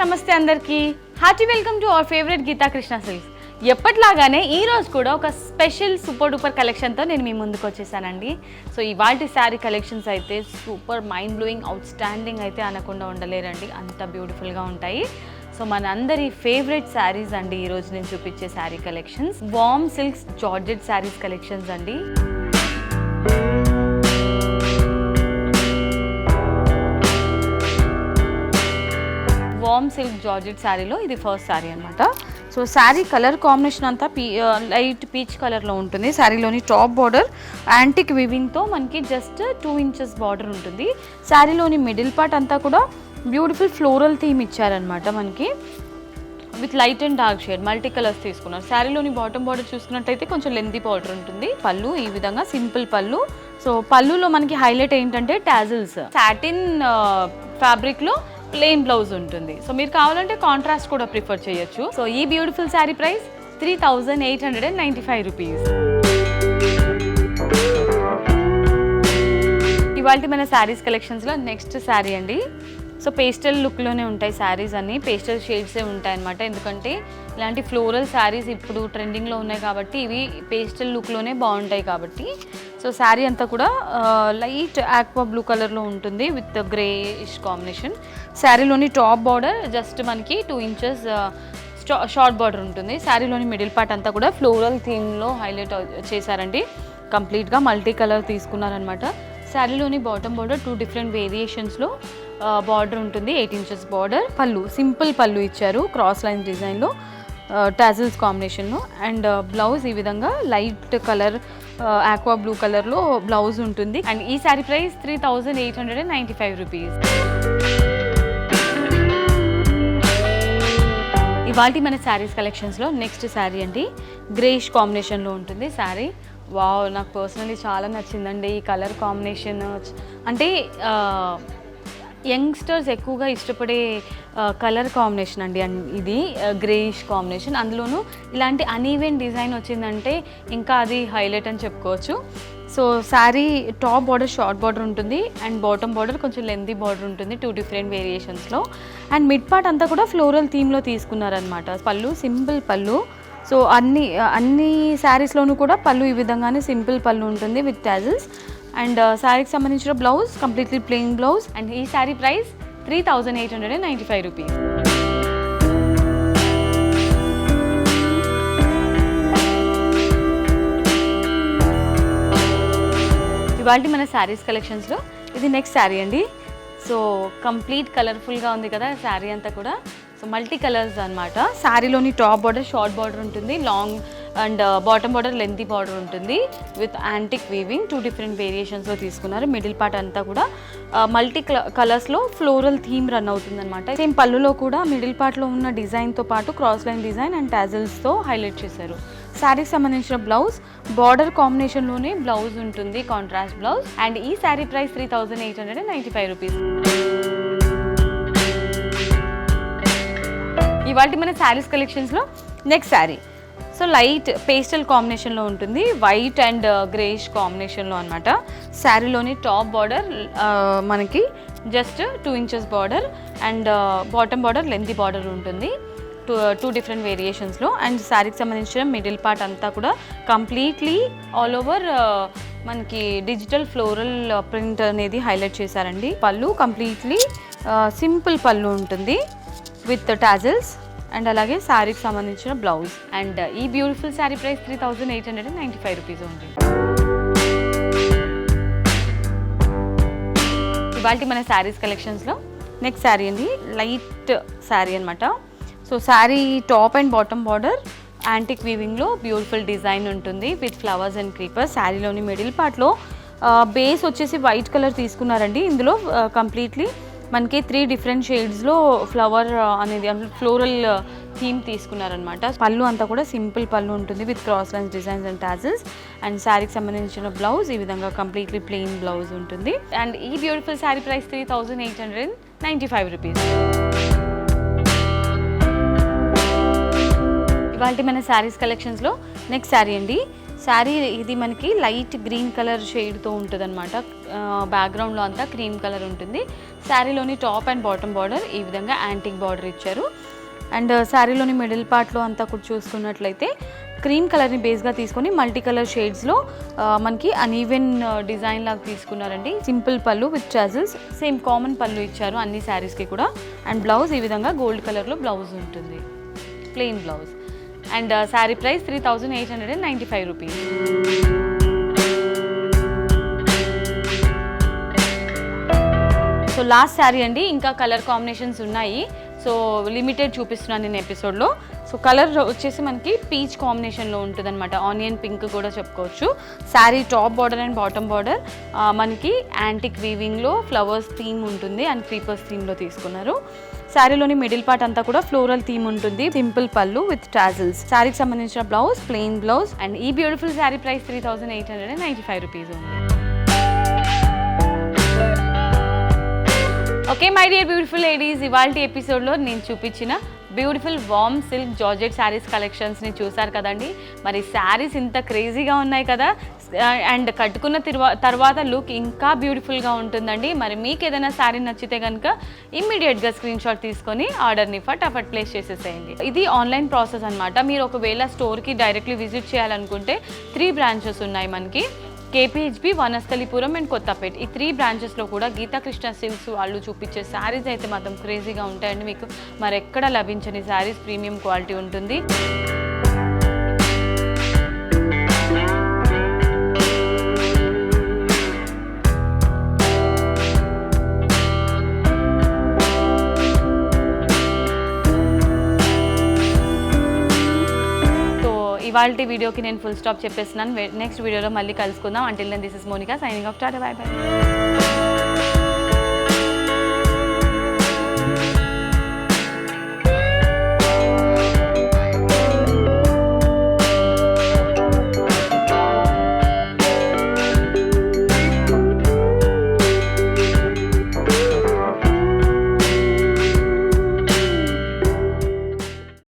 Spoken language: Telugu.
నమస్తే అందరికీ hearty welcome to our favourite Geetha Krishna silks. ఎప్పటిలాగానే ఈ రోజు కూడా ఒక స్పెషల్ సూపర్ డూపర్ కలెక్షన్తో నేను మీ ముందుకు వచ్చేసానండి. సో ఇవాల్టి శారీ కలెక్షన్స్ అయితే super mind blowing out standing అయితే అనకుండా ఉండలేరండి, అంత బ్యూటిఫుల్గా ఉంటాయి. సో మన అందరి ఫేవరెట్ శారీస్ అండి ఈరోజు నేను చూపించే sari collections. Warm silks georgette saris collections అండి. వార్మ్ సిల్క్ జార్జెట్ శారీలో ఇది ఫస్ట్ శారీ అనమాట. సో శారీ కలర్ కాంబినేషన్ అంతా లైట్ పీచ్ కలర్లో ఉంటుంది. శారీలోని టాప్ బార్డర్ యాంటిక్ వివింగ్తో మనకి జస్ట్ 2 inches బార్డర్ ఉంటుంది. శారీలోని మిడిల్ పార్ట్ అంతా కూడా బ్యూటిఫుల్ ఫ్లోరల్ థీమ్ ఇచ్చారనమాట మనకి, with light and dark shade multi colours తీసుకున్నారు. శారీలోని బాటమ్ బార్డర్ చూసుకున్నట్టయితే కొంచెం లెంతీ బార్డర్ ఉంటుంది. పళ్ళు ఈ విధంగా సింపుల్ పళ్ళు. సో పళ్ళులో మనకి హైలైట్ ఏంటంటే టాజిల్స్, సాటిన్ ఫ్యాబ్రిక్లో ప్లెయిన్ బ్లౌజ్ ఉంటుంది. సో మీరు కావాలంటే కాంట్రాస్ట్ కూడా ప్రిఫర్ చేయొచ్చు. సో ఈ బ్యూటిఫుల్ శారీ ప్రైస్ 3,895 రూపీస్. ఇవాళ మన శారీస్ కలెక్షన్స్లో నెక్స్ట్ శారీ అండి. సో పేస్టల్ లుక్లోనే ఉంటాయి శారీస్ అన్నీ, పేస్టల్ షేడ్సే ఉంటాయి అన్నమాట. ఎందుకంటే ఇలాంటి ఫ్లోరల్ శారీస్ ఇప్పుడు ట్రెండింగ్లో ఉన్నాయి కాబట్టి ఇవి పేస్టల్ లుక్లోనే బాగుంటాయి కాబట్టి. సో శారీ అంతా కూడా లైట్ ఆక్వా బ్లూ కలర్లో ఉంటుంది విత్ గ్రేయిష్ కాంబినేషన్. శారీలోని టాప్ బార్డర్ జస్ట్ మనకి 2 inches షార్ట్ బార్డర్ ఉంటుంది. శారీలోని మిడిల్ పార్ట్ అంతా కూడా ఫ్లోరల్ థీమ్లో హైలైట్ చేశారండి. కంప్లీట్గా మల్టీ కలర్ తీసుకున్నారనమాట. శారీలోని బాటమ్ బార్డర్ 2 different వేరియేషన్స్లో బార్డర్ ఉంటుంది. 8 inches border. Pallu simple pallu ఇచ్చారు క్రాస్ లైన్ డిజైన్లో టాజిల్స్ కాంబినేషన్లో. అండ్ బ్లౌజ్ ఈ విధంగా లైట్ కలర్ ఆక్వా బ్లూ కలర్లో బ్లౌజ్ ఉంటుంది. అండ్ ఈ శారీ ప్రైస్ 3,895 రూపీస్. ఇవాళ మన శారీస్ కలెక్షన్స్లో నెక్స్ట్ శారీ అండి. గ్రేష్ కాంబినేషన్లో ఉంటుంది శారీ. వావ్, నాకు పర్సనలీ చాలా నచ్చిందండి ఈ కలర్ కాంబినేషన్. అంటే యంగ్స్టర్స్ ఎక్కువగా ఇష్టపడే కలర్ కాంబినేషన్ అండి ఇది గ్రేయిష్ కాంబినేషన్. అందులోనూ ఇలాంటి అన్ఈవెన్ డిజైన్ వచ్చిందంటే ఇంకా అది హైలైట్ అని చెప్పుకోవచ్చు. So sari top border short border ఉంటుంది అండ్ బాటమ్ బార్డర్ కొంచెం లెంతీ బార్డర్ ఉంటుంది 2 different వేరియేషన్స్లో. అండ్ మిడ్ పార్ట్ అంతా కూడా ఫ్లోరల్ థీమ్లో తీసుకున్నారనమాట. పళ్ళు సింపుల్ పళ్ళు. సో అన్ని శారీస్లోనూ కూడా పళ్ళు ఈ విధంగానే సింపుల్ పళ్ళు ఉంటుంది విత్ టాజిల్స్. అండ్ శారీకి సంబంధించిన blouse completely plain blouse. And ఈ శారీ ప్రైస్ 3,895 రూపీస్. ఇవాళ మన శారీస్ కలెక్షన్స్లో ఇది నెక్స్ట్ శారీ అండి. సో కంప్లీట్ కలర్ఫుల్గా ఉంది కదా శారీ అంతా కూడా. సో మల్టీ కలర్స్ అనమాట. శారీలోని టాప్ బార్డర్ షార్ట్ బార్డర్ ఉంటుంది, long and bottom border lengthy border ఉంటుంది విత్ యాంటిక్ వీవింగ్ 2 different వేరియేషన్స్లో తీసుకున్నారు. మిడిల్ పార్ట్ అంతా కూడా మల్టీ కలర్స్లో ఫ్లోరల్ థీమ్ రన్ అవుతుంది అనమాట. సేమ్ పళ్ళులో కూడా మిడిల్ పార్ట్లో ఉన్న డిజైన్తో పాటు క్రాస్ లైన్ డిజైన్ అండ్ టాజిల్స్తో హైలైట్ చేశారు. శారీకి సంబంధించిన బ్లౌజ్ బార్డర్ కాంబినేషన్లోనే బ్లౌజ్ ఉంటుంది, కాంట్రాస్ట్ బ్లౌజ్. అండ్ ఈ శారీ ప్రైస్ 3,895 రూపీస్. ఇవాళ మన శారీస్ కలెక్షన్స్లో next sari. So light pastel కాంబినేషన్లో ఉంటుంది, వైట్ అండ్ గ్రేష్ కాంబినేషన్లో అనమాట. శారీలోని టాప్ బార్డర్ మనకి just 2 inches border and bottom border lengthy border ఉంటుంది 2 different వేరియేషన్స్లో. అండ్ శారీకి సంబంధించిన మిడిల్ పార్ట్ అంతా కూడా కంప్లీట్లీ ఆల్ ఓవర్ మనకి డిజిటల్ ఫ్లోరల్ ప్రింట్ అనేది హైలైట్ చేశారండి. పళ్ళు కంప్లీట్లీ సింపుల్ పళ్ళు ఉంటుంది విత్ టాజిల్స్. అండ్ అలాగే శారీకి సంబంధించిన బ్లౌజ్. అండ్ ఈ బ్యూటిఫుల్ శారీ ప్రైస్ 3,895 రూపీస్ ఉంది. ఇవాళ మన శారీస్ కలెక్షన్స్లో నెక్స్ట్ శారీ అండి. లైట్ శారీ అనమాట. So sari top and bottom border antique వీవింగ్లో బ్యూటిఫుల్ డిజైన్ ఉంటుంది విత్ ఫ్లవర్స్ అండ్ క్రీపర్స్. శారీలోని మిడిల్ పార్ట్లో బేస్ వచ్చేసి వైట్ కలర్ తీసుకున్నారండి. ఇందులో కంప్లీట్లీ మనకి 3 different షేడ్స్లో ఫ్లవర్ అనేది ఫ్లోరల్ థీమ్ తీసుకున్నారనమాట. పళ్ళు అంతా కూడా సింపుల్ పళ్ళు ఉంటుంది with cross lines designs and tassels. And శారీకి సంబంధించిన బ్లౌజ్ ఈ విధంగా కంప్లీట్లీ ప్లెయిన్ బ్లౌజ్ ఉంటుంది. అండ్ ఈ బ్యూటిఫుల్ శారీ ప్రైస్ 3,895 రూపీస్. ఇవాళ మన శారీస్ కలెక్షన్స్లో నెక్స్ట్ శారీ అండి. శారీ ఇది మనకి లైట్ గ్రీన్ కలర్ షేడ్తో ఉంటుంది అనమాట. బ్యాక్గ్రౌండ్లో అంతా క్రీమ్ కలర్ ఉంటుంది. శారీలోని టాప్ అండ్ బాటమ్ బార్డర్ ఈ విధంగా యాంటిక్ బార్డర్ ఇచ్చారు. అండ్ శారీలోని మిడిల్ పార్ట్లో అంతా కూడా చూసుకున్నట్లయితే క్రీమ్ కలర్ని బేస్గా తీసుకొని మల్టీ కలర్ షేడ్స్లో మనకి అన్ఈవెన్ డిజైన్ లాగా తీసుకున్నారండి. Simple pallu with tassels, same common పళ్ళు ఇచ్చారు అన్ని శారీస్కి కూడా. అండ్ బ్లౌజ్ ఈ విధంగా గోల్డ్ కలర్లో బ్లౌజ్ ఉంటుంది, plain blouse. And sari price 3895 rupees. So last sari అండి, ఇంకా కలర్ కాంబినేషన్స్ ఉన్నాయి. సో లిమిటెడ్ చూపిస్తున్నాను నేను ఎపిసోడ్లో. సో కలర్ వచ్చేసి మనకి పీచ్ కాంబినేషన్లో ఉంటుంది అనమాట, ఆనియన్ పింక్ కూడా చెప్పుకోవచ్చు. Sari top border and bottom border మనకి యాంటిక్ వీవింగ్లో ఫ్లవర్స్ థీమ్ ఉంటుంది అండ్ క్రీపర్స్ థీమ్లో తీసుకున్నారు. శారీలోని మిడిల్ పార్ట్ అంతా కూడా ఫ్లోరల్ థీమ్ ఉంటుంది, సింపుల్ పళ్ళు విత్ టాజిల్స్. శారీకి సంబంధించిన బ్లౌజ్ ప్లెయిన్ బ్లౌజ్. అండ్ ఈ బ్యూటిఫుల్ శారీ ప్రైస్ 3895 రూపీస్ ఉంది. Okay my dear beautiful ladies, ఇవాల్టి ఎపిసోడ్లో నేను చూపించిన beautiful warm silk georgette saris కలెక్షన్స్ని చూసారు కదండి. మరి శారీస్ ఇంత క్రేజీగా ఉన్నాయి కదా, అండ్ కట్టుకున్న తర్వాత లుక్ ఇంకా బ్యూటిఫుల్గా ఉంటుందండి. మరి మీకు ఏదైనా శారీ నచ్చితే కనుక ఇమ్మీడియట్గా స్క్రీన్ షాట్ తీసుకొని ఆర్డర్ని ఫటాఫట్ ప్లేస్ చేసేసేయండి. ఇది ఆన్లైన్ ప్రాసెస్ అనమాట. మీరు ఒకవేళ స్టోర్కి డైరెక్ట్లీ విజిట్ చేయాలనుకుంటే 3 బ్రాంచెస్ ఉన్నాయి మనకి, KPHB, వనస్థలిపురం అండ్ కొత్తపేట. ఈ 3 బ్రాంచెస్లో కూడా గీతా కృష్ణ సిల్క్స్ వాళ్ళు చూపించే శారీస్ అయితే మాత్రం క్రేజీగా ఉంటాయండి. మీకు మరి ఎక్కడ లభించని శారీస్, ప్రీమియం క్వాలిటీ ఉంటుంది. ఇవాల్టి వీడియోకి నేను ఫుల్ స్టాప్ చెప్పేస్తున్నాను. నెక్స్ట్ వీడియోలో మళ్ళీ కలుసుకుందాం. Until then this is Monica signing off. Tata, bye by.